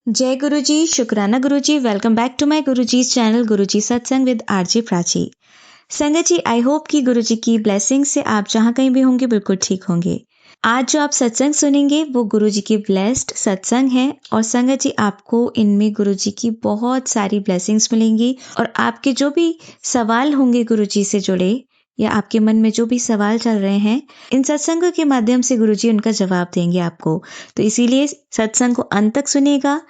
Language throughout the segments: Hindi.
जय गुरुजी, शुक्राना Guruji. Welcome back to my Guruji's channel Guruji satsang with RJ Prachi. संगत जी, आई होप कि गुरुजी की ब्लेसिंग से आप जहाँ कहीं भी होंगे बिल्कुल ठीक होंगे। आज जो आप सत्संग सुनेंगे वो गुरुजी की ब्लेस्ड सत्संग है और संगत जी आपको इनमें गुरुजी की बहुत सारी ब्लेसिंग्स मिलेंगी और आपके जो भी सवाल होंगे गुरुजी से जुड़े या आपके मन में जो भी सवाल चल रहे हैं, इन सत्संग के माध्यम से गुरुजी उनका जवाब देंगे आपको। तो इसीलिए सत्संग को अंत तक सुनिएगा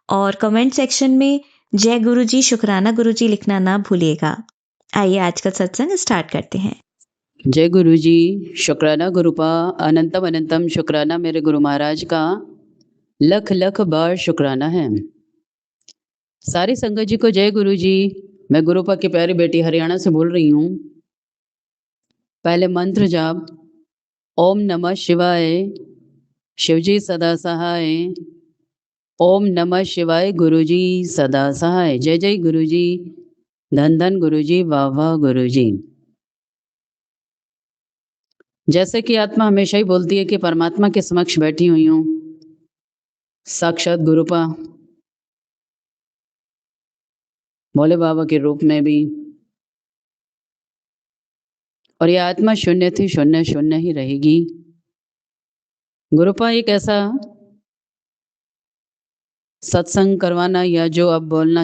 और कमेंट सेक्शन में जय गुरुजी, शुक्राना गुरुजी लिखना ना भूलिएगा। आइए आज का सत्संग स्टार्ट करते हैं। जय गुरु जी, शुक्राना गुरुपा, अनंतम अनंतम शुक्राना मेरे गुरु महाराज का लख लख बार शुक्राना है। सारी संगत जी को जय गुरु जी। मैं गुरुपा की प्यारी बेटी हरियाणा से बोल रही हूँ। पहले मंत्र जाप, ओम नमः शिवाय, शिवजी सदा सहाय। ओम नमः शिवाय, गुरुजी सदा सहाय। जय जय गुरुजी, धन धन गुरुजी, वाह वाह गुरुजी। जैसे कि आत्मा हमेशा ही बोलती है कि परमात्मा के समक्ष बैठी हुई हूँ, साक्षात गुरुपा भोले बाबा के रूप में भी, और ये आत्मा शून्य थी, शून्य शून्य ही रहेगी। गुरुपा एक ऐसा सत्संग करवाना या जो अब बोलना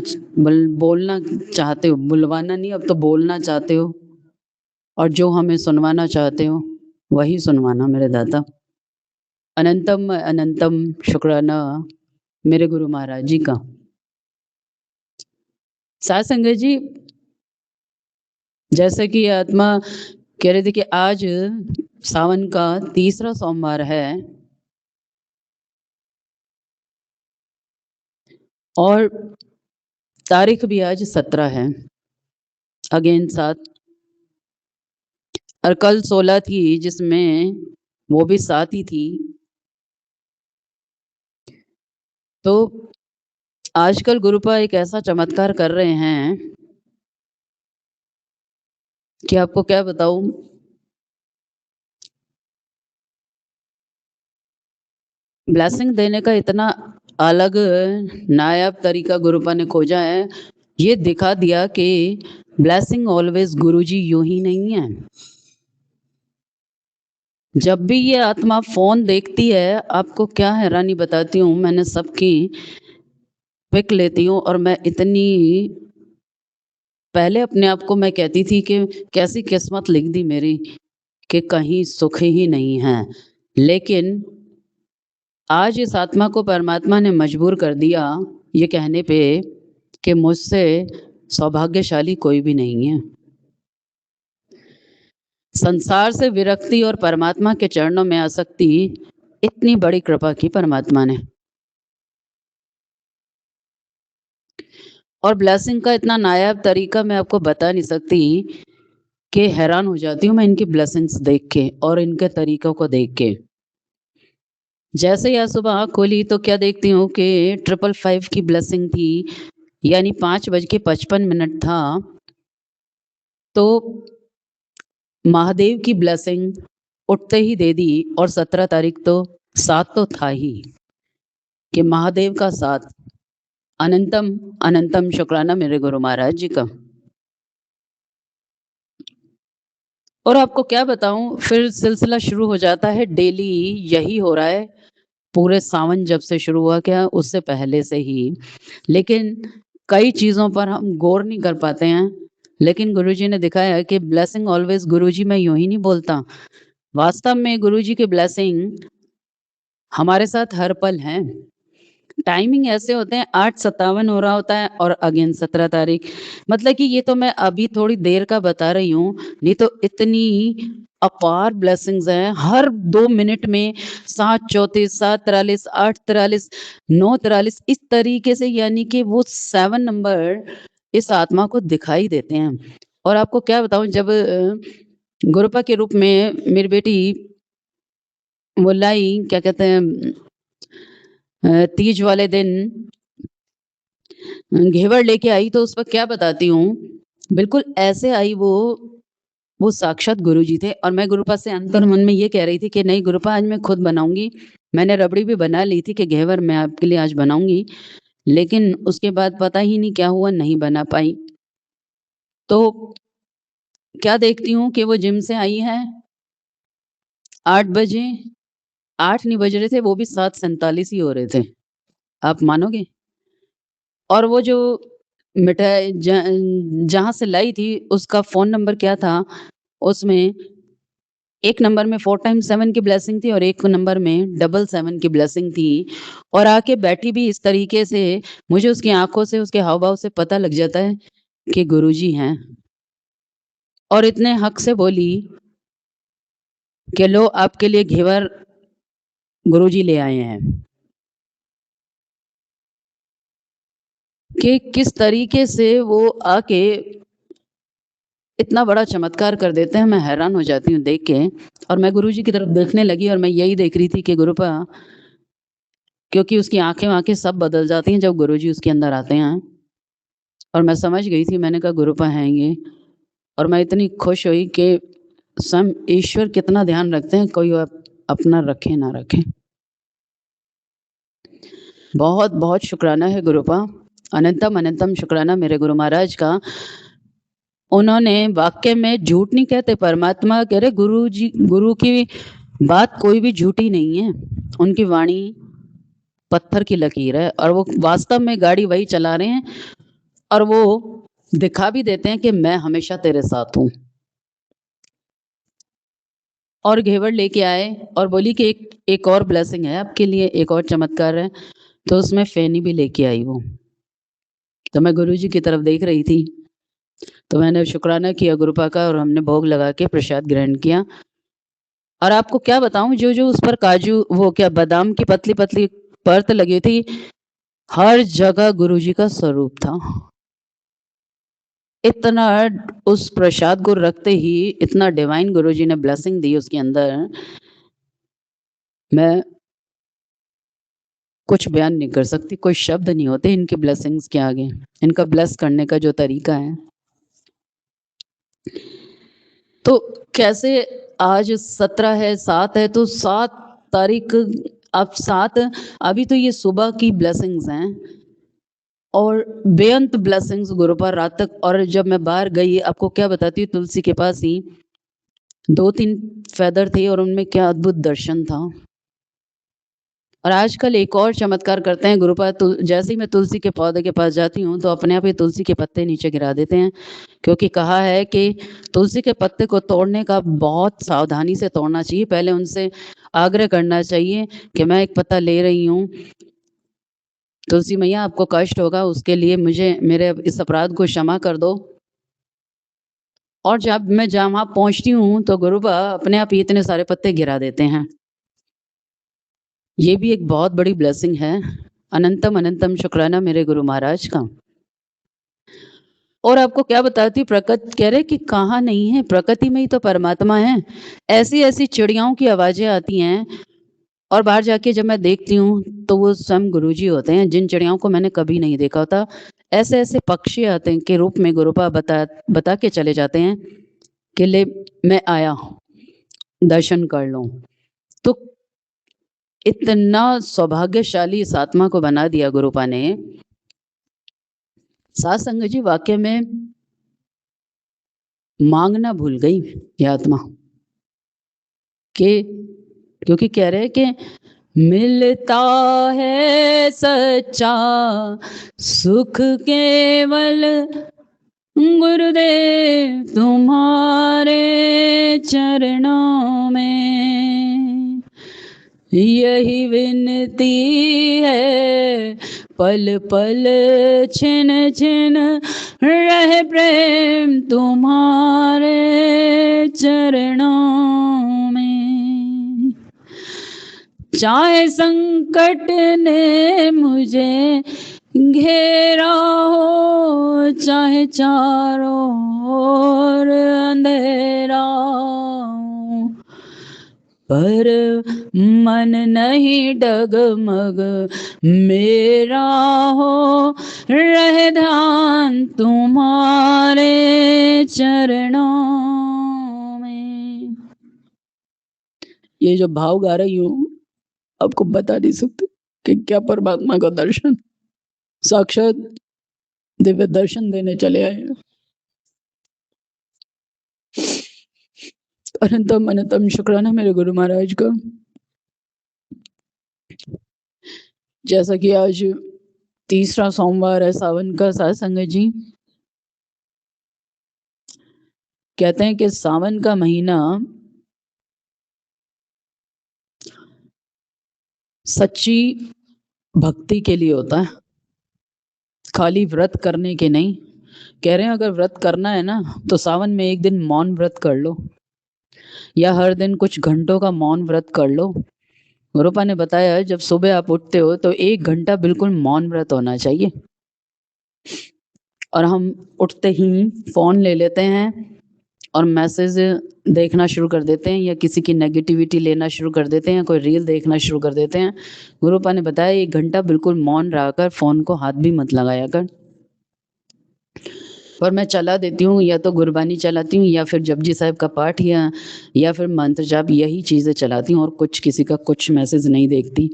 चाहते हो, बुलवाना नहीं, अब तो बोलना चाहते हो, और जो हमें सुनवाना चाहते हो वही सुनवाना मेरे दाता। अनंतम अनंतम शुक्राना मेरे गुरु महाराज जी का। साथ संगत जी, जैसे कि आत्मा कह रही थी कि आज सावन का तीसरा सोमवार है और तारीख भी आज 17 है, अगेन 7, और कल 16 थी जिसमें वो भी 7 ही थी। तो आजकल गुरुपा एक ऐसा चमत्कार कर रहे हैं कि आपको क्या बताऊं। ब्लेसिंग देने का इतना अलग नायाब तरीका गुरुपा ने खोजा है, ये दिखा दिया कि ब्लेसिंग ऑलवेज गुरुजी यूं ही नहीं है। जब भी ये आत्मा फोन देखती है, आपको क्या हैरानी बताती हूँ, मैंने सबकी पिक लेती हूँ और मैं इतनी पहले अपने आप को मैं कहती थी कि कैसी किस्मत लिख दी मेरी कि कहीं सुख ही नहीं है, लेकिन आज इस आत्मा को परमात्मा ने मजबूर कर दिया ये कहने पे कि मुझसे सौभाग्यशाली कोई भी नहीं है। संसार से विरक्ति और परमात्मा के चरणों में आसक्ति, इतनी बड़ी कृपा की परमात्मा ने। और ब्लेसिंग का इतना नायाब तरीका मैं आपको बता नहीं सकती कि हैरान हो जाती हूँ मैं इनकी ब्लेसिंग्स देख के और इनके तरीकों को देख के। जैसे ही आज सुबह आँख खोली तो क्या देखती हूँ कि 555 की ब्लेसिंग थी, यानी 5:55 था। तो महादेव की ब्लेसिंग उठते ही दे दी, और 17 तारीख तो 7 तो था ही कि महादेव का साथ। अनंतम अनंतम शुक्राना मेरे गुरु महाराज जी का। और आपको क्या बताऊं, फिर सिलसिला शुरू हो जाता है, डेली यही हो रहा है, पूरे सावन जब से शुरू हुआ, क्या उससे पहले से ही। लेकिन कई चीजों पर हम गौर नहीं कर पाते हैं, लेकिन गुरुजी ने दिखाया कि ब्लेसिंग ऑलवेज गुरुजी, मैं यूं ही नहीं बोलता, वास्तव में गुरुजी की ब्लेसिंग हमारे साथ हर पल है। टाइमिंग ऐसे होते हैं, 8:57 हो रहा होता है और अगेन 17 तारीख, मतलब कि ये तो मैं अभी थोड़ी देर का बता रही हूँ, नहीं तो इतनी अपार ब्लेसिंग्स हैं हर 2 मिनट में। 7:34, 7:43, 8:43, 9:43, इस तरीके से, यानी कि वो 7 नंबर इस आत्मा को दिखाई देते हैं। और आपको क्या बताऊं, जब गुरुपा के रूप में मेरी बेटी वो लाई, क्या कहते हैं, तीज वाले दिन घेवर लेके आई, तो उस पर क्या बताती हूँ, बिल्कुल ऐसे आई वो साक्षात गुरुजी थे। और मैं गुरुपा से अंतर मन में ये कह रही थी कि नहीं गुरुपा, आज मैं खुद बनाऊंगी। मैंने रबड़ी भी बना ली थी कि घेवर मैं आपके लिए आज बनाऊंगी, लेकिन उसके बाद पता ही नहीं क्या हुआ, नहीं बना पाई। तो क्या देखती हूँ कि वो जिम से आई हैं 8 बजे, 8 नहीं बज रहे थे, वो भी 7:47 ही हो रहे थे, आप मानोगे? और वो जो मिठाई जहाँ से लाई थी उसका फ़ोन नंबर क्या था, उसमें एक नंबर में 4 टाइम्स 7 की ब्लेसिंग थी और एक नंबर में डबल 7 की ब्लेसिंग थी और आके बैठी भी इस तरीके से, मुझे उसकी आँखों से, उसके हाव-भाव से पता लग जाता है कि गुरुजी हैं। और इतने हक से बोली कि लो आपके लिए घेवर गुरुजी ले आए हैं। कि किस तरीके से वो आके इतना बड़ा चमत्कार कर देते हैं, मैं हैरान हो जाती हूँ देख के। और मैं गुरुजी की तरफ देखने लगी और मैं यही देख रही थी कि गुरुपा, क्योंकि उसकी आँखें-वाँखें सब बदल जाती हैं जब गुरुजी उसके अंदर आते हैं। और मैं समझ गई थी, मैंने कहा गुरुपा हैं ये। और मैं इतनी खुश हुई कि स्वयं ईश्वर कितना ध्यान रखते हैं, कोई अपना रखे ना रखे। बहुत-बहुत शुक्राना है गुरुपा, अनंतम अनंतम शुक्राना मेरे गुरु महाराज का। उन्होंने वाक़ई में झूठ नहीं कहते, परमात्मा कह रहे गुरुजी, गुरु की बात कोई भी झूठी नहीं है। उनकी वाणी पत्थर की लकीर है और वो वास्तव में गाड़ी वही चला रहे हैं और वो दिखा भी देते हैं कि मैं हमेशा तेरे साथ हूँ। और घेवर लेके आए और बोली कि एक और ब्लेसिंग है आपके लिए, एक और चमत्कार है। तो उसमें फ़ेनी भी लेके आई वो। तो मैं गुरुजी की तरफ देख रही थी, तो मैंने शुक्राना किया गुरुपा का और हमने भोग लगा के प्रसाद ग्रहण किया। और आपको क्या बताऊँ, जो-जो उस पर काजू, वो क्या बादाम की पतली-पतली परत लगी थी, हर जगह गुरुजी का स्वरूप था। इतना उस प्रसाद को रखते ही इतना डिवाइन गुरुजी ने ब्लेसिंग दी उसके अंदर, मैं कुछ बयान नहीं कर सकती, कोई शब्द नहीं होते इनकी ब्लेसिंग्स के आगे, इनका ब्लेस करने का जो तरीका है। तो कैसे आज 17 है, 7 है, तो 7 तारीख, अब 7, अभी तो ये सुबह की ब्लेसिंग्स हैं और बेअंत ब्लेसिंग्स गुरु पर रात तक। और जब मैं बाहर गई, आपको क्या बताती हूँ, तुलसी के पास ही 2-3 फेदर थे और उनमें क्या अद्भुत दर्शन था। और आजकल एक और चमत्कार करते हैं गुरुपा, जैसे ही मैं तुलसी के पौधे के पास जाती हूँ तो अपने आप ही तुलसी के पत्ते नीचे गिरा देते हैं, क्योंकि कहा है कि तुलसी के पत्ते को तोड़ने का बहुत सावधानी से तोड़ना चाहिए। पहले उनसे आग्रह करना चाहिए कि मैं एक पत्ता ले रही हूँ, तुलसी मैया आपको कष्ट होगा, उसके लिए मुझे मेरे इस अपराध को क्षमा कर दो। और जब मैं जहाँ पहुँचती हूँ तो गुरुपा अपने आप ही इतने सारे पत्ते गिरा देते हैं। ये भी एक बहुत बड़ी ब्लेसिंग है। अनंतम अनंतम शुक्राना मेरे गुरु महाराज का। और आपको क्या बताती हूँ, प्रकृति कह रहे कि कहाँ नहीं है, प्रकृति में ही तो परमात्मा है। ऐसी-ऐसी चिड़ियाओं की आवाज़ें आती हैं और बाहर जाके जब मैं देखती हूँ तो वो स्वयं गुरुजी होते हैं, जिन चिड़ियाओं को मैंने कभी नहीं देखा होता। ऐसे-ऐसे पक्षी आते हैं के रूप में गुरुपा बता के चले जाते हैं कि ले मैं आया, दर्शन कर लो। तो इतना सौभाग्यशाली इस आत्मा को बना दिया गुरुपा ने। सात संगत जी, वाक़ई में माँगना भूल गई ये आत्मा, कि क्योंकि कह रहे हैं कि मिलता है सच्चा सुख केवल गुरुदेव तुम्हारे चरणों में, यही विनती है पल पल छिन छिन रहे प्रेम तुम्हारे चरणों में। चाहे संकट ने मुझे घेरा हो, चाहे चारों ओर अंधेरा हो, पर मन नहीं डगमग मेरा हो, रहे ध्यान तुम्हारे चरणों में। ये जो भाव गा रही हूँ आपको बता नहीं सकते कि क्या परमात्मा का दर्शन। साक्षात दिव्य दर्शन देने चले आए हैं। अनंतम अनंतम शुक्राना मेरे गुरु महाराज का। जैसा कि आज तीसरा सोमवार है सावन का, साथ संगत जी कहते हैं कि सावन का महीना सच्ची भक्ति के लिए होता है, खाली व्रत करने के नहीं। कह रहे हैं अगर व्रत करना है ना तो सावन में एक दिन मौन व्रत कर लो, या हर दिन कुछ घंटों का मौन व्रत कर लो। गुरुपा ने बताया जब सुबह आप उठते हो तो 1 घंटा बिल्कुल मौन व्रत होना चाहिए, और हम उठते ही फोन ले लेते हैं और मैसेज देखना शुरू कर देते हैं, या किसी की नेगेटिविटी लेना शुरू कर देते हैं, कोई रील देखना शुरू कर देते हैं। गुरुपा ने बताया 1 घंटा बिल्कुल मौन रहकर फोन को हाथ भी मत लगाया कर। पर मैं चला देती हूँ, या तो गुरबानी चलाती हूँ, या फिर जपजी साहब का पाठ, या फिर मंत्र जाप, यही चीजें चलाती हूँ, और कुछ किसी का कुछ मैसेज नहीं देखती।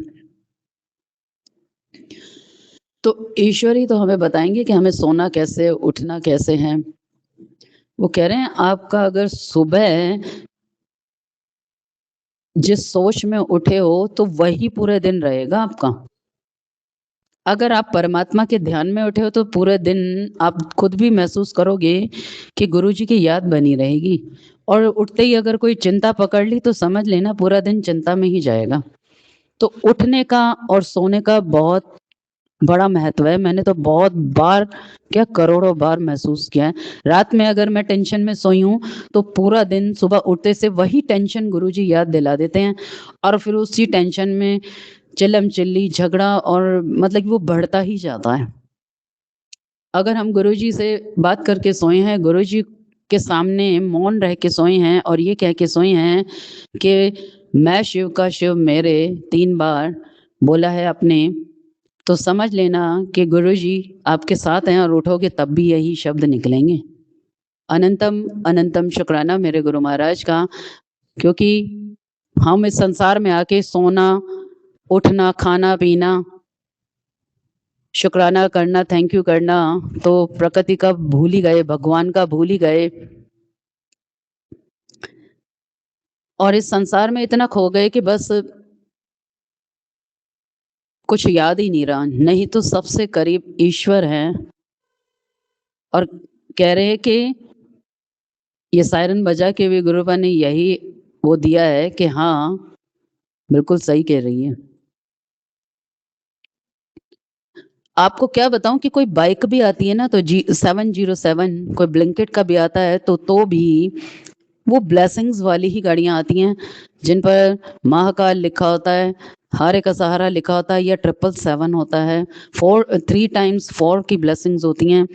तो ईश्वर ही तो हमें बताएंगे कि हमें सोना कैसे, उठना कैसे है। वो कह रहे हैं आपका अगर सुबह जिस सोच में उठे हो तो वही पूरे दिन रहेगा आपका। अगर आप परमात्मा के ध्यान में उठे हो तो पूरे दिन आप खुद भी महसूस करोगे कि गुरुजी की याद बनी रहेगी, और उठते ही अगर कोई चिंता पकड़ ली तो समझ लेना पूरा दिन चिंता में ही जाएगा। तो उठने का और सोने का बहुत बड़ा महत्व है। मैंने तो बहुत बार, क्या करोड़ों बार महसूस किया है। रात में अगर मैं टेंशन में सोई हूँ तो पूरा दिन सुबह उठते से वही टेंशन गुरुजी याद दिला देते हैं, और फिर उसी टेंशन में चिल्लम चिल्ली झगड़ा, और मतलब कि वो बढ़ता ही जाता है। अगर हम गुरुजी से बात करके सोए हैं, गुरुजी के सामने मौन रह के सोए हैं, और ये कह के सोए हैं कि मैं शिव का शिव मेरे 3 बार बोला है अपने, तो समझ लेना कि गुरुजी आपके साथ हैं, और उठोगे तब भी यही शब्द निकलेंगे। अनंतम अनंतम शुक्राना मेरे गुरु महाराज का, क्योंकि हम इस संसार में आके सोना, उठना, खाना पीना, शुक्राना करना, थैंक यू करना, तो प्रकृति का भूल ही गए, भगवान का भूल ही गए, और इस संसार में इतना खो गए कि बस कुछ याद ही नहीं रहा। नहीं तो सबसे करीब ईश्वर हैं, और कह रहे हैं कि ये सायरन बजा के भी गुरुपा ने यही वो दिया है कि हाँ बिल्कुल सही कह रही है। आपको क्या बताऊं कि कोई बाइक भी आती है ना तो G707, कोई ब्लिंकेट का भी आता है, तो भी वो ब्लेसिंग्स वाली ही गाड़ियां आती हैं जिन पर महाकाल लिखा होता है, हारे का सहारा लिखा होता है, या 777 होता है, 3 टाइम्स 4 की ब्लेसिंग्स होती हैं।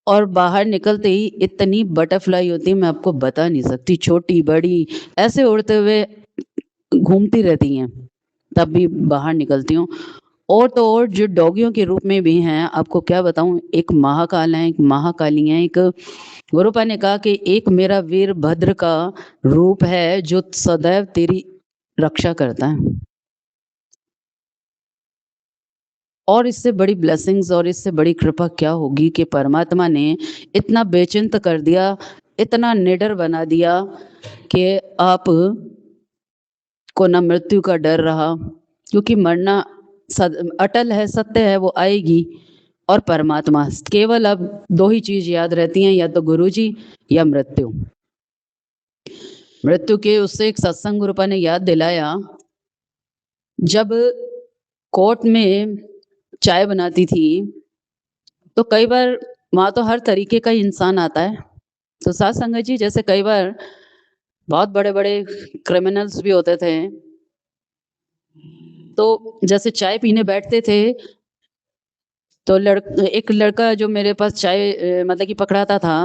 और बाहर निकलते ही इतनी बटरफ्लाई होती है, मैं आपको बता नहीं सकती, छोटी बड़ी ऐसे उड़ते हुए घूमती रहती हैं, तब भी बाहर निकलती हूँ। और तो और जो डॉगियों के रूप में भी हैं, आपको क्या बताऊं, एक महाकाल है, एक महाकाली है, एक गुरुपा ने कहा कि एक मेरा वीर भद्र का रूप है जो सदैव तेरी रक्षा करता है। और इससे बड़ी ब्लेसिंग्स और इससे बड़ी कृपा क्या होगी कि परमात्मा ने इतना बेचिंत कर दिया, इतना निडर बना दिया कि आप को ना मृत्यु का डर रहा, क्योंकि मरना अटल है, सत्य है, वो आएगी। और परमात्मा, केवल अब 2 ही चीज याद रहती हैं, या तो गुरुजी या मृत्यु। मृत्यु के उससे एक सत्संग गुरुपा ने याद दिलाया, जब कोर्ट में चाय बनाती थी तो कई बार वहां तो हर तरीके का इंसान आता है। तो साथ संगत जी, जैसे कई बार बहुत बड़े बड़े क्रिमिनल्स भी होते थे, तो जैसे चाय पीने बैठते थे तो एक लड़का जो मेरे पास चाय मतलब कि पकड़ाता था,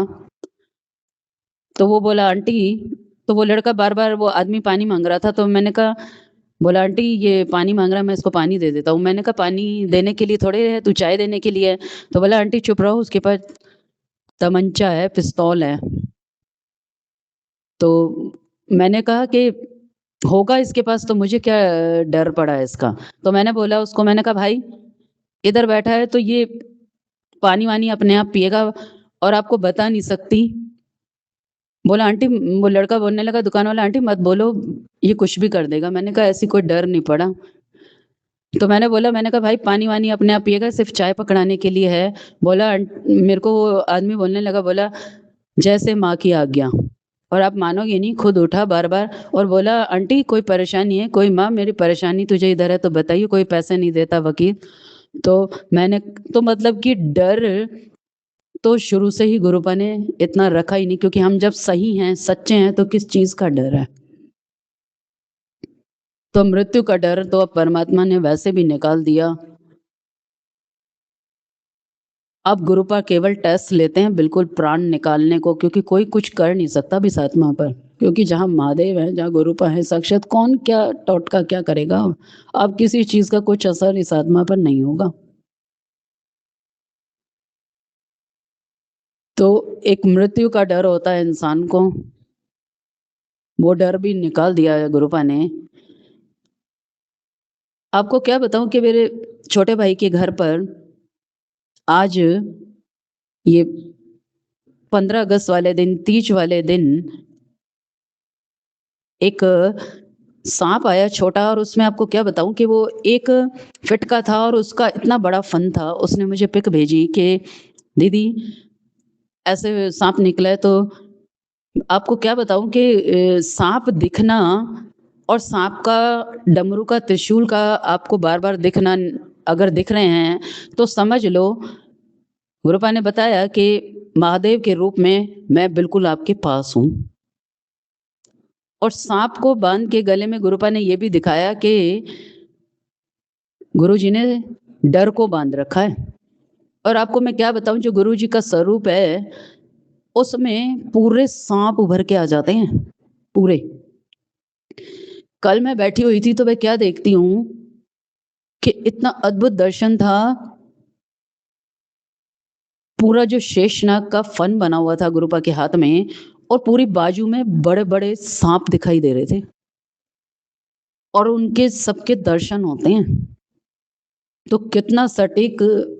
तो वो बोला आंटी, तो वो लड़का बार बार वो आदमी पानी मांग रहा था, तो मैंने कहा, बोला आंटी ये पानी मांग रहा है, मैं इसको पानी दे देता हूँ। मैंने कहा पानी देने के लिए थोड़े है, तू चाय देने के लिए है। तो बोला आंटी चुप रहो, उसके पास तमंचा है, पिस्तौल है। तो मैंने कहा कि होगा इसके पास, तो मुझे क्या डर पड़ा है इसका। तो मैंने बोला उसको, मैंने कहा भाई इधर बैठा है तो ये पानी वानी अपने आप पिएगा और आपको बता नहीं सकती। बोला आंटी, वो लड़का बोलने लगा दुकान वाला, आंटी मत बोलो, ये कुछ भी कर देगा। मैंने कहा ऐसी कोई डर नहीं पड़ा। तो मैंने कहा भाई पानी वानी अपने आप पिएगा, सिर्फ चाय पकड़ाने के लिए है। बोला मेरे को वो आदमी बोलने लगा, बोला जैसे माँ की आज्ञा। और आप मानोगे नहीं, खुद उठा बार बार और बोला आंटी कोई परेशानी है? कोई माँ मेरी परेशानी तुझे इधर है तो बताइए, कोई पैसे नहीं देता वकील। तो मैंने तो मतलब कि डर तो शुरू से ही गुरुपा ने इतना रखा ही नहीं, क्योंकि हम जब सही हैं सच्चे हैं तो किस चीज का डर है। तो मृत्यु का डर तो अब परमात्मा ने वैसे भी निकाल दिया। अब गुरुपा केवल टेस्ट लेते हैं बिल्कुल प्राण निकालने को, क्योंकि कोई कुछ कर नहीं सकता भी आत्मा पर, क्योंकि जहां महादेव है, जहां गुरुपा है साक्षात, कौन क्या टोटका क्या करेगा। अब किसी चीज का कुछ असर इस आत्मा पर नहीं होगा। तो एक मृत्यु का डर होता है इंसान को, वो डर भी निकाल दिया है गुरुपा ने। आपको क्या बताऊं कि मेरे छोटे भाई के घर पर आज ये 15 अगस्त वाले दिन, 30 वाले दिन एक सांप आया छोटा, और उसमें आपको क्या बताऊं कि वो 1 फीट का था और उसका इतना बड़ा फन था। उसने मुझे पिक भेजी कि दीदी ऐसे सांप निकला है। तो आपको क्या बताऊं कि सांप दिखना और सांप का, डमरू का, त्रिशूल का आपको बार बार दिखना, अगर दिख रहे हैं तो समझ लो गुरुपा ने बताया कि महादेव के रूप में मैं बिल्कुल आपके पास हूं। और सांप को बांध के गले में गुरुपा ने यह भी दिखाया कि गुरुजी ने डर को बांध रखा है। और आपको मैं क्या बताऊं, जो गुरुजी का स्वरूप है उसमें पूरे सांप उभर के आ जाते हैं पूरे। कल मैं बैठी हुई थी तो मैं क्या देखती हूं कि इतना अद्भुत दर्शन था। पूरा जो शेषनाग का फन बना हुआ था गुरुपा के हाथ में, और पूरी बाजू में बड़े बड़े सांप दिखाई दे रहे थे, और उनके सबके दर्शन होते हैं। तो कितना सटीक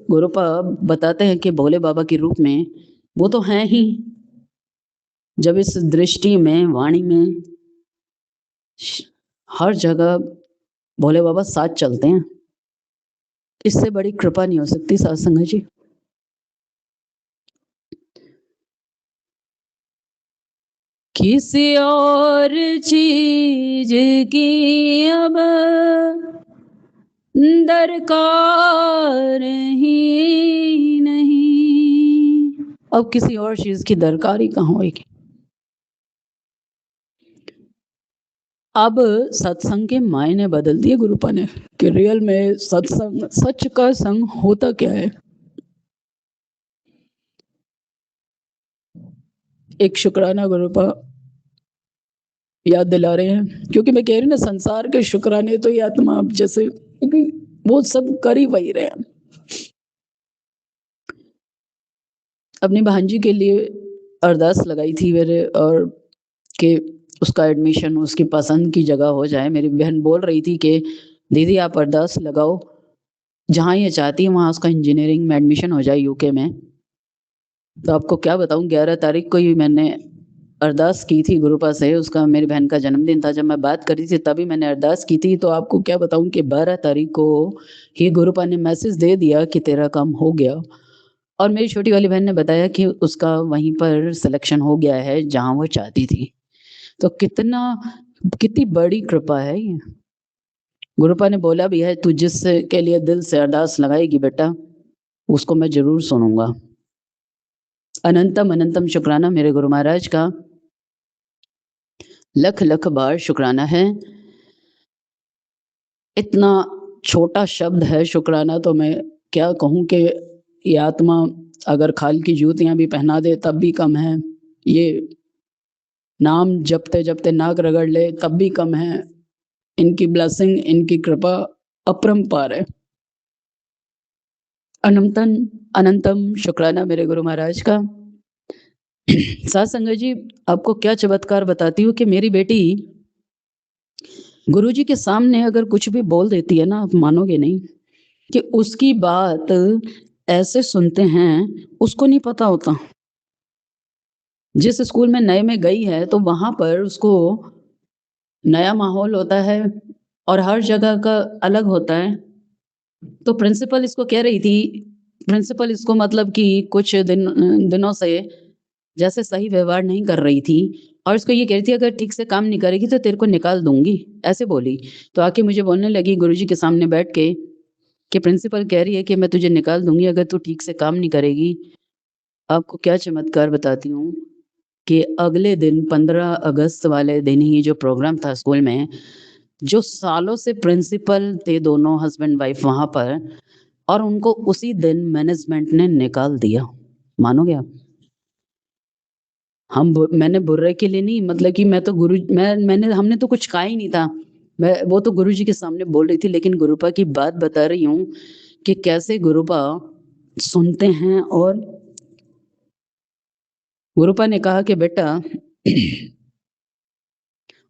गुरुपा बताते हैं कि भोले बाबा के रूप में वो तो हैं ही। जब इस दृष्टि में, वाणी में, हर जगह भोले बाबा साथ चलते हैं, इससे बड़ी कृपा नहीं हो सकती सत्संग जी। किसी और चीज की अब दरकार ही नहीं, अब किसी और चीज की दरकार ही कहाँ होगी। अब सत्संग के मायने बदल दिए गुरुपा ने कि रियल में सत्संग, सच का संग होता क्या है। एक शुक्राना गुरुपा याद दिला रहे हैं, क्योंकि मैं कह रही ना संसार के शुक्राने तो ये आत्मा अब जैसे वो सब कर ही वही रहे हैं। अपनी भांजी के लिए अरदास लगाई थी मेरे, और कि उसका एडमिशन उसकी पसंद की जगह हो जाए। मेरी बहन बोल रही थी कि दीदी आप अरदास लगाओ, जहाँ ये चाहती है वहाँ उसका इंजीनियरिंग में एडमिशन हो जाए यूके में। तो आपको क्या बताऊँ, 11 तारीख को ही मैंने अरदास की थी गुरुपा से। उसका, मेरी बहन का जन्मदिन था, जब मैं बात करी थी तभी मैंने अरदास की थी। तो आपको क्या बताऊं कि 12 तारीख को ही गुरुपा ने मैसेज दे दिया कि तेरा काम हो गया। और मेरी छोटी वाली बहन ने बताया कि उसका वहीं पर सिलेक्शन हो गया है जहां वो चाहती थी। तो कितनी बड़ी कृपा है ये। गुरुपा ने बोला भी है, तू जिसके लिए दिल से अरदास लगाएगी बेटा, उसको मैं जरूर सुनूंगा। अनंतम अनंतम शुक्राना मेरे गुरु महाराज का, लख लख बार शुक्राना है। इतना छोटा शब्द है शुक्राना, तो मैं क्या कहूँ कि ये आत्मा अगर खाल की जूतियां भी पहना दे तब भी कम है, ये नाम जपते जपते नाक रगड़ ले तब भी कम है। इनकी ब्लेसिंग, इनकी कृपा अपरंपार है। अनंतन अनंतम शुक्राना मेरे गुरु महाराज का। साथ संगत जी, आपको क्या चमत्कार बताती हूँ कि मेरी बेटी गुरुजी के सामने अगर कुछ भी बोल देती है ना, आप मानोगे नहीं। कि उसकी बात ऐसे सुनते हैं, उसको नहीं पता होता। जिस स्कूल में नए में गई है, तो वहाँ पर उसको नया माहौल होता है और हर जगह का अलग होता है। तो प्रिंसिपल इसको कह रही थी, प्रिंसिपल इसको मतलब कि कुछ दिनों से जैसे सही व्यवहार नहीं कर रही थी और इसको ये कह रही थी, अगर ठीक से काम नहीं करेगी तो तेरे को निकाल दूँगी, ऐसे बोली। तो आके मुझे बोलने लगी गुरुजी के सामने बैठ के कि प्रिंसिपल कह रही है कि मैं तुझे निकाल दूँगी अगर तू ठीक से काम नहीं करेगी। आपको क्या चमत्कार बताती हूँ कि अगले दिन 15 अगस्त वाले दिन ही जो प्रोग्राम था स्कूल में, जो सालों से प्रिंसिपल थे दोनों हस्बैंड वाइफ वहाँ पर और उनको उसी दिन मैनेजमेंट ने निकाल दिया। मानोगे आप? मैंने बुर्रे के लिए नहीं, मतलब कि मैं तो हमने तो कुछ कहा ही नहीं था। वो तो गुरुजी के सामने बोल रही थी, लेकिन गुरुपा की बात बता रही हूँ कि कैसे गुरुपा सुनते हैं। और गुरुपा ने कहा कि बेटा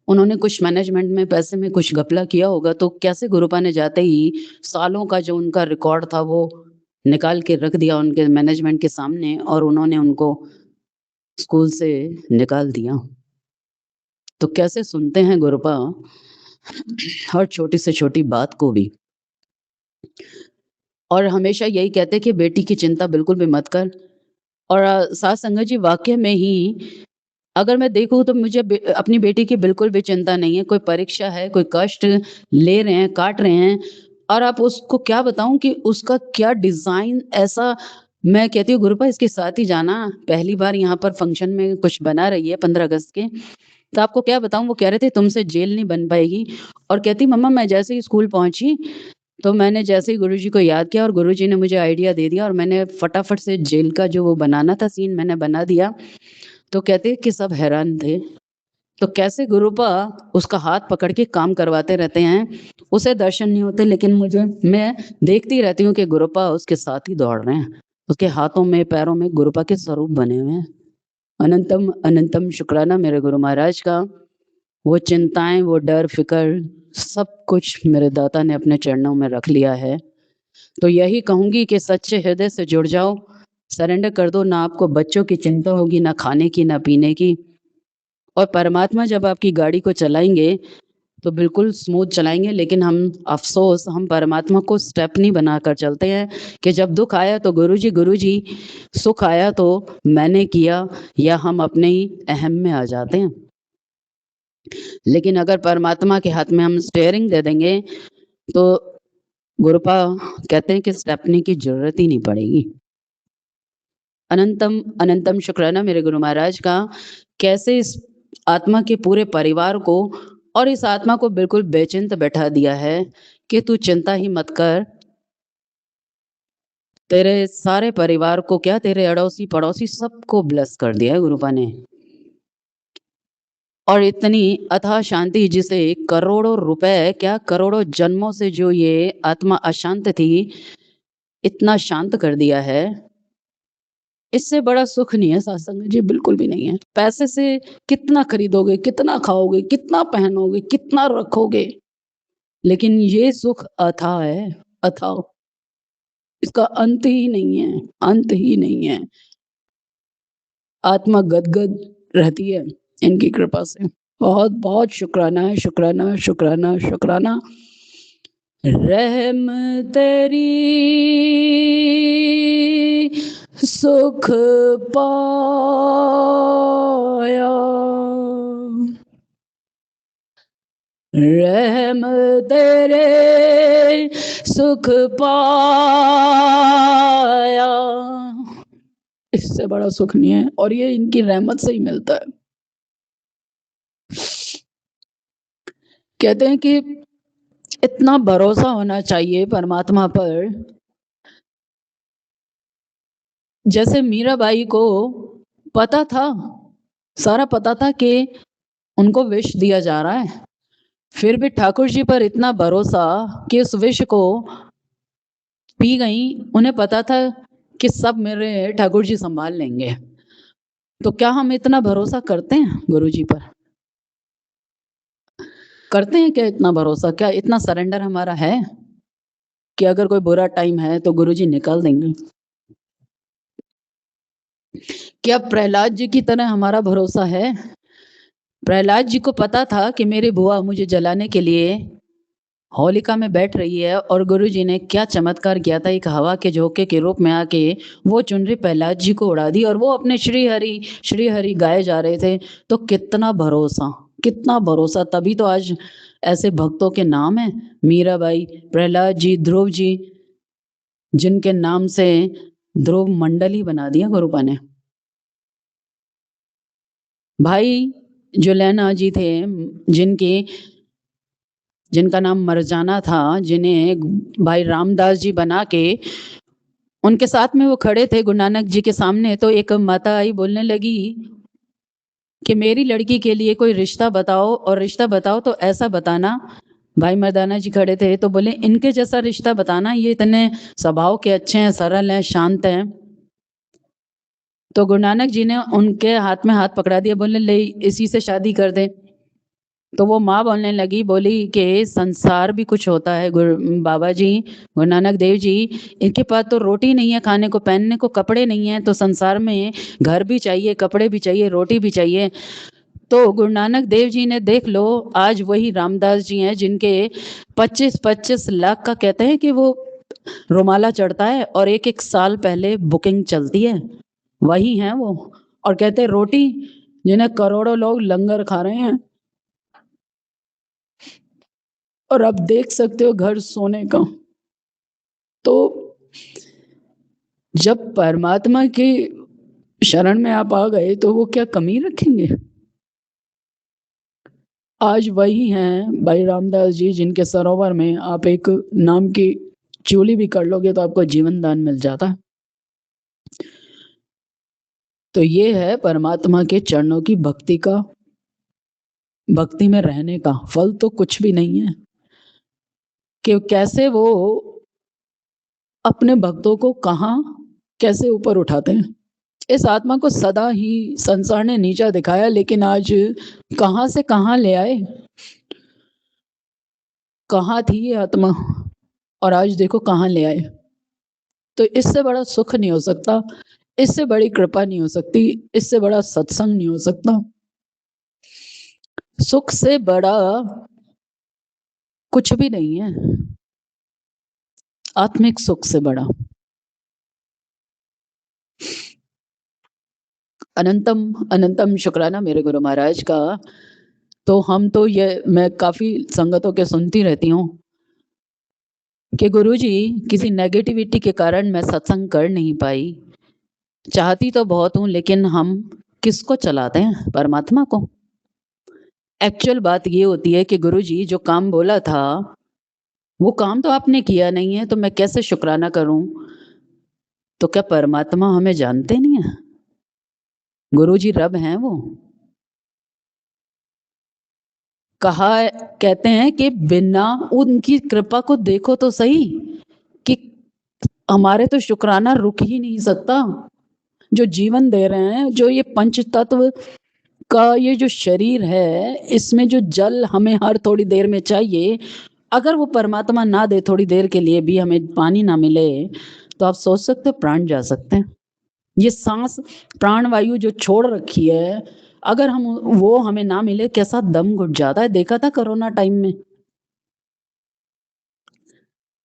उन्होंने कुछ मैनेजमेंट में पैसे में कुछ घपला किया होगा, तो कैसे गुरुपा ने जाते ही सालों का जो उनका रिकॉर्ड था वो निकाल के रख दिया उनके मैनेजमेंट के सामने और उन्होंने उनको स्कूल से निकाल दिया। तो कैसे सुनते हैं गुरुपा हर छोटी से छोटी बात को भी। और हमेशा यही कहते हैं कि बेटी की चिंता बिल्कुल भी मत कर। और साथ संगत जी, वाक़ई में ही अगर मैं देखूँ तो मुझे अपनी बेटी की बिल्कुल भी चिंता नहीं है। कोई परीक्षा है, कोई कष्ट ले रहे हैं, काट रहे हैं और आप उसको क्या बताऊँ कि उसका क्या डिज़ाइन ऐसा। मैं कहती हूँ गुरुपा इसके साथ ही जाना, पहली बार यहाँ पर फंक्शन में कुछ बना रही है 15 अगस्त के। तो आपको क्या बताऊँ, वो कह रहे थे तुमसे जेल नहीं बन पाएगी। और कहती मम्मा मैं जैसे ही स्कूल पहुँची, तो मैंने जैसे ही गुरुजी को याद किया और गुरुजी ने मुझे आइडिया दे दिया और मैंने फटाफट से जेल का जो वो बनाना था सीन मैंने बना दिया। तो कहते कि सब हैरान थे। तो कैसे गुरुपा उसका हाथ पकड़ के काम करवाते रहते हैं। उसे दर्शन नहीं होते, लेकिन मैं देखती रहती हूँ कि गुरुपा उसके साथ ही दौड़ रहे हैं। उसके हाथों में, पैरों में गुरुपा के स्वरूप बने हुए हैं। अनंतम अनंतम शुक्राना मेरे गुरु महाराज का। वो चिंताएँ, वो डर, फ़िक्र सब कुछ मेरे दाता ने अपने चरणों में रख लिया है। तो यही कहूँगी कि सच्चे हृदय से जुड़ जाओ, सरेंडर कर दो, ना आपको बच्चों की चिंता होगी, ना खाने की, ना पीने की। और परमात्मा जब आपकी गाड़ी को चलाएँगे, तो बिल्कुल स्मूथ चलाएँगे, लेकिन हम परमात्मा को स्टेपनी बनाकर चलते हैं कि जब दुःख आया तो गुरुजी, सुख आया तो मैंने किया, या हम अपने ही अहम में आ जाते हैं। लेकिन अगर परमात्मा के हाथ में हम स्टीयरिंग दे देंगे, तो गुरुपा कहते हैं कि स्टेपनी की ज़रूरत ही नहीं पड़ेगी। अनंतम अनंतम शुक्राना मेरे गुरु महाराज का। कैसे इस आत्मा के पूरे परिवार को और इस आत्मा को बिल्कुल बेचिंत बैठा दिया है कि तू चिंता ही मत कर। तेरे सारे परिवार को क्या, तेरे अड़ोसी-पड़ोसी सबको ब्लेस कर दिया है गुरुपा ने। और इतनी अथाह शांति जिसे करोड़ों रुपए, क्या करोड़ों जन्मों से जो ये आत्मा अशांत थी, इतना शांत कर दिया है। इससे बड़ा सुख नहीं है सत्संग जी, बिल्कुल भी नहीं है। पैसे से कितना खरीदोगे, कितना खाओगे, कितना पहनोगे, कितना रखोगे, लेकिन ये सुख अथाह है, अथाह। इसका अंत ही नहीं है, अंत ही नहीं है। आत्मा गदगद रहती है इनकी कृपा से। बहुत-बहुत शुक्राना है, शुक्राना, शुक्राना, शुक्राना। रहम तेरी सुख पाया, रहम तेरे सुख पाया। इससे बड़ा सुख नहीं है और ये इनकी रहमत से ही मिलता है। कहते हैं कि इतना भरोसा होना चाहिए परमात्मा पर, जैसे मीराबाई को पता था, सारा पता था कि उनको विष दिया जा रहा है, फिर भी ठाकुर जी पर इतना भरोसा कि उस विष को पी गई। उन्हें पता था कि सब मेरे ठाकुर जी संभाल लेंगे। तो क्या हम इतना भरोसा करते हैं गुरु जी पर? करते हैं क्या इतना भरोसा? क्या इतना सरेंडर हमारा है? कि अगर कोई बुरा टाइम है तो गुरुजी निकाल देंगे। क्या प्रहलाद जी की तरह हमारा भरोसा है? प्रहलाद जी को पता था कि मेरी बुआ मुझे जलाने के लिए होलिका में बैठ रही है और गुरुजी ने क्या चमत्कार किया था, एक हवा के झोंके के रूप में आके वो चुनरी प्रहलाद जी को उड़ा दी और वो अपने श्री हरि गाए जा रहे थे। तो कितना भरोसा, कितना भरोसा, तभी तो आज ऐसे भक्तों के नाम है, मीराबाई, प्रहलाद जी, ध्रुव जी, जिनके नाम से ध्रुव मंडल ही बना दिया गुरुपा ने। भाई जुलैना जी थे, जिनका नाम मरजाना था, जिन्हें भाई रामदास जी बना के उनके साथ में वो खड़े थे गुरु नानक जी के सामने। तो एक माता आई बोलने लगी कि मेरी लड़की के लिए कोई रिश्ता बताओ, और रिश्ता बताओ तो ऐसा बताना। भाई मर्दाना जी खड़े थे तो बोले इनके जैसा रिश्ता बताना, ये इतने स्वभाव के अच्छे हैं, सरल हैं, शांत हैं। तो गुरु नानक जी ने उनके हाथ में हाथ पकड़ा दिया, बोले ले इसी से शादी कर दे। तो वो माँ बोलने लगी, बोली कि संसार भी कुछ होता है बाबा जी, गुरु नानक देव जी, इनके पास तो रोटी नहीं है, खाने को, पहनने को कपड़े नहीं है, तो संसार में घर भी चाहिए, कपड़े भी चाहिए, रोटी भी चाहिए। तो गुरु नानक देव जी ने देख लो, आज वही रामदास जी हैं जिनके 25-25 लाख का कहते हैं कि वो रोमाला चढ़ता है और एक एक साल पहले बुकिंग चलती है, वही हैं वो। और कहते हैं रोटी, जिन्हें करोड़ों लोग लंगर खा रहे हैं। और अब देख सकते हो घर सोने का। तो जब परमात्मा की शरण में आप आ गए तो वो क्या कमी रखेंगे? आज वही हैं भाई रामदास जी, जिनके सरोवर में आप एक नाम की चूली भी कर लोगे तो आपको जीवन दान मिल जाता है। तो ये है परमात्मा के चरणों की भक्ति का, भक्ति में रहने का फल तो कुछ भी नहीं है कि कैसे वो अपने भक्तों को कहां कैसे ऊपर उठाते हैं। इस आत्मा को सदा ही संसार ने नीचा दिखाया, लेकिन आज कहां से कहां ले आए। कहां थी ये आत्मा और आज देखो कहां ले आए। तो इससे बड़ा सुख नहीं हो सकता, इससे बड़ी कृपा नहीं हो सकती, इससे बड़ा सत्संग नहीं हो सकता। सुख से बड़ा कुछ भी नहीं है, आत्मिक सुख से बड़ा। अनंतम अनंतम शुक्राना मेरे गुरु महाराज का। तो हम तो ये, मैं काफी संगतों के सुनती रहती हूँ कि गुरुजी किसी नेगेटिविटी के कारण मैं सत्संग कर नहीं पाई। चाहती तो बहुत हूं, लेकिन हम किसको चलाते हैं? परमात्मा को। एक्चुअल बात ये होती है कि गुरुजी जो काम बोला था वो काम तो आपने किया नहीं है, तो मैं कैसे शुक्राना करूं? तो क्या परमात्मा हमें जानते नहीं है? गुरुजी रब हैं वो। कहा, कहते हैं कि बिना उनकी कृपा को देखो तो सही कि हमारे तो शुक्राना रुक ही नहीं सकता। जो जीवन दे रहे हैं, जो ये पंच तत्व का ये जो शरीर है, इसमें जो जल हमें हर थोड़ी देर में चाहिए, अगर वो परमात्मा ना दे, थोड़ी देर के लिए भी हमें पानी ना मिले, तो आप सोच सकते हो प्राण जा सकते हैं। ये सांस, प्राण वायु जो छोड़ रखी है, अगर हम वो हमें ना मिले, कैसा दम घुट जाता है। देखा था कोरोना टाइम में।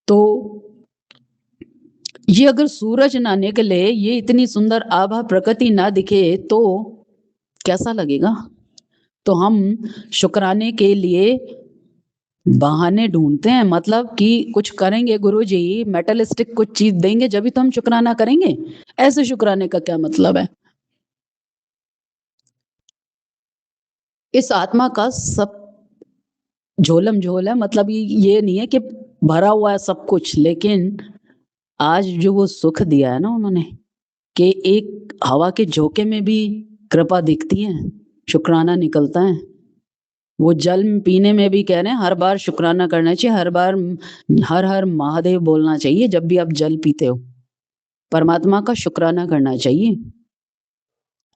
तो ये अगर सूरज ना निकले, ये इतनी सुंदर आभा प्रकृति ना दिखे, तो कैसा लगेगा? तो हम शुक्राने के लिए बहाने ढूंढते हैं, मतलब कि कुछ करेंगे गुरुजी, मेटलिस्टिक कुछ चीज देंगे जब भी तो हम शुक्राना करेंगे। ऐसे शुक्राने का क्या मतलब है? इस आत्मा का सब झोलम झोल है, मतलब ये नहीं है कि भरा हुआ है सब कुछ, लेकिन आज जो वो सुख दिया है ना उन्होंने, कि एक हवा के झोंके में भी कृपा दिखती है, शुक्राना निकलता है। वो जल पीने में भी कह रहे हैं हर बार शुक्राना करना चाहिए, हर बार हर हर महादेव बोलना चाहिए जब भी आप जल पीते हो। परमात्मा का शुक्राना करना चाहिए।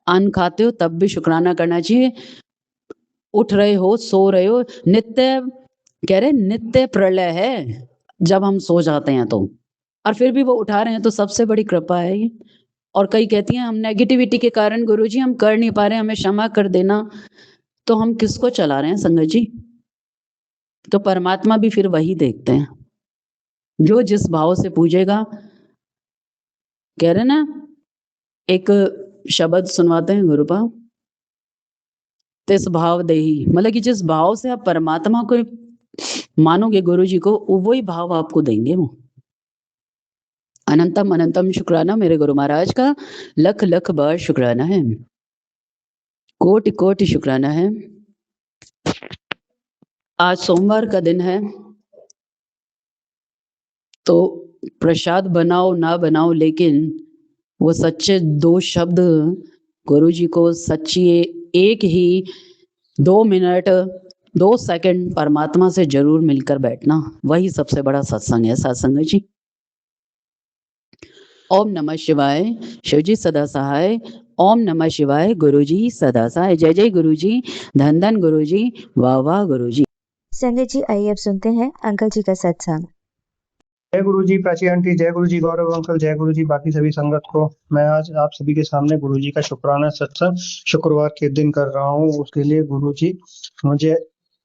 अन्न खाते हो तब भी शुक्राना करना चाहिए। उठ रहे हो, सो रहे हो, नित्य, कह रहे नित्य प्रलय है। जब हम सो जाते हैं तो, और फिर भी वो उठा रहे हैं तो सबसे बड़ी कृपा है ये। और कई कहती हैं हम नेगेटिविटी के कारण गुरुजी हम कर नहीं पा रहे, हमें क्षमा कर देना। तो हम किसको चला रहे हैं संगत जी? तो परमात्मा भी फिर वही देखते हैं, जो जिस भाव से पूजेगा। कह रहे ना, एक शब्द सुनवाते हैं गुरुपा, तिस भाव देही, मतलब कि जिस भाव से आप परमात्मा को मानोगे, गुरु जी को, वही भाव आपको देंगे वो। अनंतम अनंतम शुक्राना मेरे गुरु महाराज का, लख लख बार शुक्राना है, कोटि कोटि शुक्राना है। आज सोमवार का दिन है, तो प्रसाद बनाओ ना बनाओ, लेकिन वो सच्चे दो शब्द गुरु जी को, सच्ची एक ही 2 मिनट 2 सेकंड परमात्मा से जरूर मिलकर बैठना, वही सबसे बड़ा सत्संग है सत्संग जी। ओम नमः शिवाय, शिवजी सदा सहाय। ओम नमः शिवाय, गुरुजी सदा सहाय। जय जय गुरुजी, धन धन गुरुजी, वाह वाह गुरुजी। संगत जी, आइए अब सुनते हैं अंकल जी का सत्संग। जय गुरु जी प्राची आंटी, जय गुरु जी गौरव अंकल, जय गुरु जी बाकी सभी संगत को। मैं आज आप सभी के सामने गुरु जी का शुक्राना सत्संग शुक्रवार के दिन कर रहा हूँ। उसके लिए गुरु जी मुझे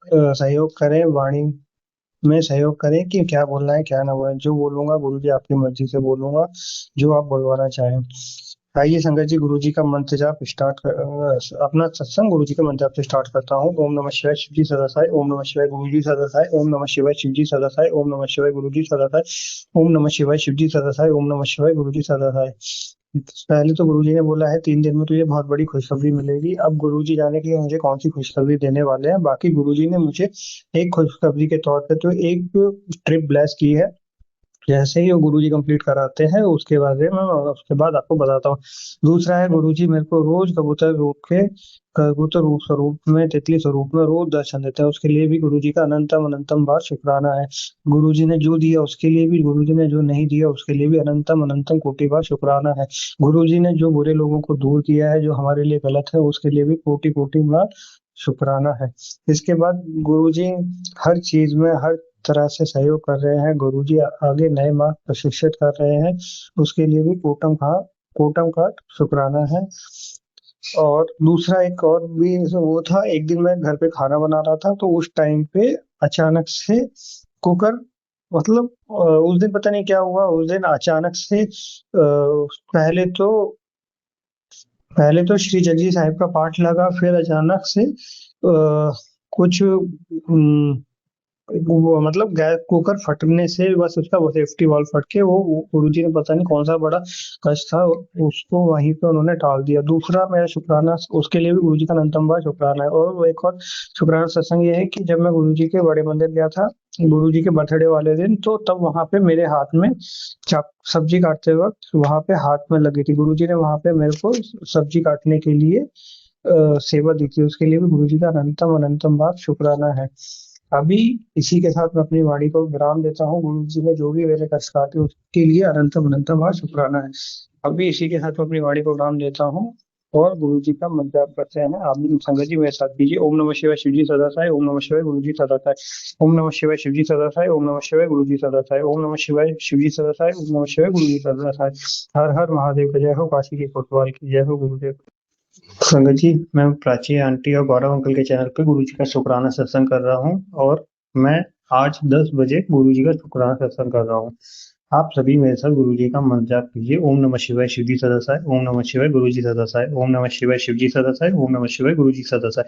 सहयोग करें, वाणी में सहयोग करें कि क्या बोलना है क्या ना बोलना है। जो बोलूंगा गुरु जी आपकी मर्जी से बोलूंगा, जो आप बोलवाना चाहें। आइए संगत जी, गुरु जी का मंत्र जाप अपना सत्संग गुरु जी के मंत्र जाप से स्टार्ट करता हूँ। ओम नमः शिवाय, शिव जी सदा सहाय। ओम नमः शिवाय, गुरु जी सदा सहाय। ओम नमः शिवाय, शिव जी सदा सहाय। ओम नमः शिवाय, गुरु जी सदा सहाय। ओम नमः शिवाय, शिव जी सदा सहाय। ओम नमः शिवाय, गुरु जी सदा सहाय। पहले तो गुरु जी ने बोला है 3 दिन में तुझे बहुत बड़ी खुशखबरी मिलेगी। अब गुरु जी जाने के मुझे कौन सी खुशखबरी देने वाले हैं। बाकी गुरु जी ने मुझे एक खुशखबरी के तौर पे तो एक ट्रिप ब्लेस की है। जैसे ही वो गुरुजी कंप्लीट कराते हैं उसके बाद उसके बाद आपको बताता हूँ। दूसरा है, गुरुजी मेरे को रोज कबूतर रूप स्वरूप में, तितली स्वरूप में रोज दर्शन देते हैं। उसके लिए भी गुरुजी का अनंतम अनंतम बार शुक्राना है। गुरुजी ने जो दिया उसके लिए भी, गुरुजी ने जो नहीं दिया उसके लिए भी अनंतम अनंतम कोटि बार शुक्राना है। गुरुजी ने जो बुरे लोगों को दूर किया है, जो हमारे लिए गलत है, उसके लिए भी कोटि कोटि बार शुक्राना है। इसके बाद गुरुजी हर चीज में हर तरह से सहयोग कर रहे हैं। गुरुजी आगे नए मार्ग प्रशिक्षित कर रहे हैं, उसके लिए भी कोटम का शुक्राना है। और दूसरा एक और भी वो था, एक दिन मैं घर पे खाना बना रहा था, तो उस टाइम पे अचानक से कुकर, मतलब उस दिन पता नहीं क्या हुआ। उस दिन अचानक से पहले तो श्री जगजी साहिब का पाठ लगा, फिर अचानक से कुछ वो मतलब गैस कुकर फटने से बस उसका वो सेफ्टी वाल्व फट के वो गुरुजी ने पता नहीं कौन सा बड़ा कष्ट था, उसको वहीं पे उन्होंने टाल दिया। दूसरा मेरा शुक्राना उसके लिए भी गुरुजी का अनंतम बार शुक्राना है। और वो एक और शुक्राना सत्संग ये है कि जब मैं गुरुजी के बड़े मंदिर गया था गुरुजी के बर्थडे वाले दिन, तो तब वहां पे मेरे हाथ में सब्जी काटते वक्त वहां पे हाथ में लगी थी। गुरुजी ने वहां पे मेरे को सब्जी काटने के लिए सेवा दी थी। उसके लिए भी गुरुजी का अनंतम अनंतम बार शुक्राना है। अभी इसी के साथ मैं अपनी वाणी को विराम देता हूँ। गुरु जी ने जो भी मेरे कष्ट काटे उसके लिए अनंतम अनंतम बार शुक्राना है। अभी इसी के साथ मैं अपनी वाणी को विराम देता हूँ और गुरु जी का मंत्र जाप करते हैं। आप संगत जी मेरे साथ कीजिए। ओम नमः शिवाय, शिव जी सदा सहाय। ओम नमः शिवाय, गुरु जी सदा सहाय। ओम नमः शिवाय, शिव जी सदा सहाय। ओम नमः शिवाय, गुरु जी सदा सहाय। ओम नमः शिवाय, शिव जी सदा सहाय। ओम नमः शिवाय, गुरु जी सदा सहाय। हर हर महादेव का जय हो। काशी की कोतवाल की जय हो। गुरुदेव। संगत जी, मैं प्राची आंटी और गौरव अंकल के चैनल पे गुरु जी का शुक्राना सत्संग कर रहा हूँ और मैं आज 10 बजे गुरु जी का शुक्राना सत्संग कर रहा हूँ। आप सभी मेरे साथ गुरु जी का मंत्र जाप कीजिए। ओम नमः शिवाय, शिव जी सदा सहाय। ओम नमः शिवाय, गुरु जी सदा सहाय। ओम नमः शिवाय, शिव जी सदा सहाय। ओम नमः शिवाय, गुरु जी सदा सहाय।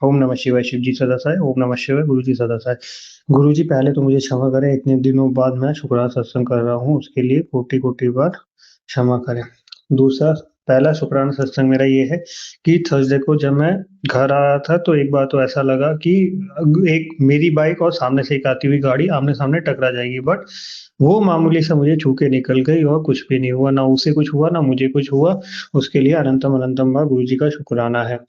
ओम नमः शिवाय, शिव जी सदा सहाय। ओम नमः शिवाय, गुरु जी सदा सहाय। गुरु जी पहले तो मुझे क्षमा करें, इतने दिनों बाद मैं शुक्राना सत्संग कर रहा हूँ, उसके लिए कोटि कोटि बार क्षमा करें। दूसरा, पहला शुक्राना सत्संग मेरा ये है कि थर्सडे को जब मैं घर आ रहा था तो एक बार तो ऐसा लगा कि एक मेरी बाइक और सामने से एक आती हुई गाड़ी आमने सामने टकरा जाएगी, बट वो मामूली से मुझे छू के निकल गई और कुछ भी नहीं हुआ, ना उसे कुछ हुआ ना मुझे कुछ हुआ। उसके लिए अनंतम अनंतम बार गुरु जी का शुक्राना है।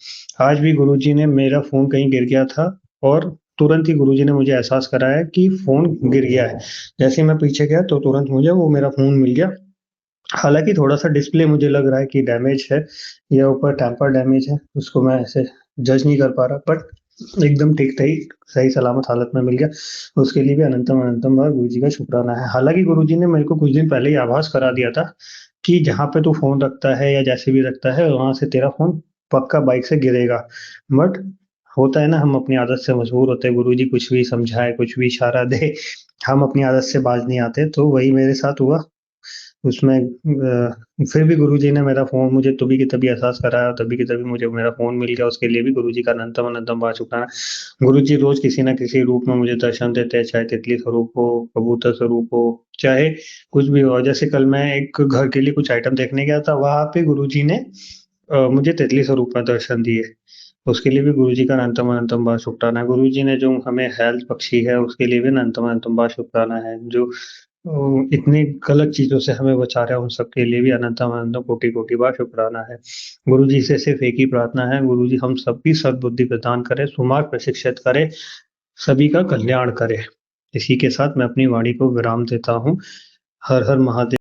आज भी गुरु जी ने, मेरा फोन कहीं गिर गया था और तुरंत ही गुरुजी ने मुझे एहसास कराया कि फोन गिर गया है। जैसे ही मैं पीछे गया तो तुरंत मुझे वो मेरा फोन मिल गया। हालांकि थोड़ा सा डिस्प्ले मुझे लग रहा है कि डैमेज है या ऊपर टेम्पर डैमेज है, उसको मैं ऐसे जज नहीं कर पा रहा, बट एकदम ठीक सही सलामत हालत में मिल गया। उसके लिए भी अनंतम अनंतम बार गुरु जी का शुक्राना है। हालाँकि गुरु जी ने मेरे को कुछ दिन पहले ही आभास करा दिया था कि जहाँ पे तू फ़ोन रखता है या जैसे भी रखता है, वहाँ से तेरा फ़ोन पक्का बाइक से गिरेगा। बट होता है ना, हम अपनी आदत से मजबूर होते हैं, गुरु जी कुछ भी समझाए, कुछ भी इशारा दे, हम अपनी आदत से बाज नहीं आते, तो वही मेरे साथ हुआ। उसमें फिर भी गुरुजी ने मेरा फ़ोन मुझे तभी की तभी एहसास कराया, तभी की तभी मुझे मेरा फ़ोन मिल गया। उसके लिए भी गुरुजी का अनंतम अनंतम बार शुक्राना। गुरुजी रोज़ किसी न किसी रूप में मुझे दर्शन देते हैं, चाहे तितली स्वरूप हो, कबूतर स्वरूप हो, चाहे कुछ भी हो। जैसे कल मैं एक घर के लिए कुछ आइटम देखने गया था, वहाँ पे गुरुजी ने मुझे तितली स्वरूप में दर्शन दिए। उसके लिए भी गुरुजी का अनंतम अनंतम बार शुक्राना है। गुरुजी ने जो हमें हेल्थ बख्शी है, उसके लिए भी अनंतम अनंतम बार शुक्राना है। जो इतनी गलत चीज़ों से हमें बचा रहा है, उन सब के लिए भी अनंतम अनंतम कोटि-कोटि बार शुक्राना है। गुरुजी से सिर्फ़ एक ही प्रार्थना है, गुरुजी हम सबकी सद्बुद्धि प्रदान करें, सुमार्ग प्रशिक्षित करें, सभी का कल्याण करें। इसी के साथ मैं अपनी वाणी को विराम देता हूँ। हर हर महादेव।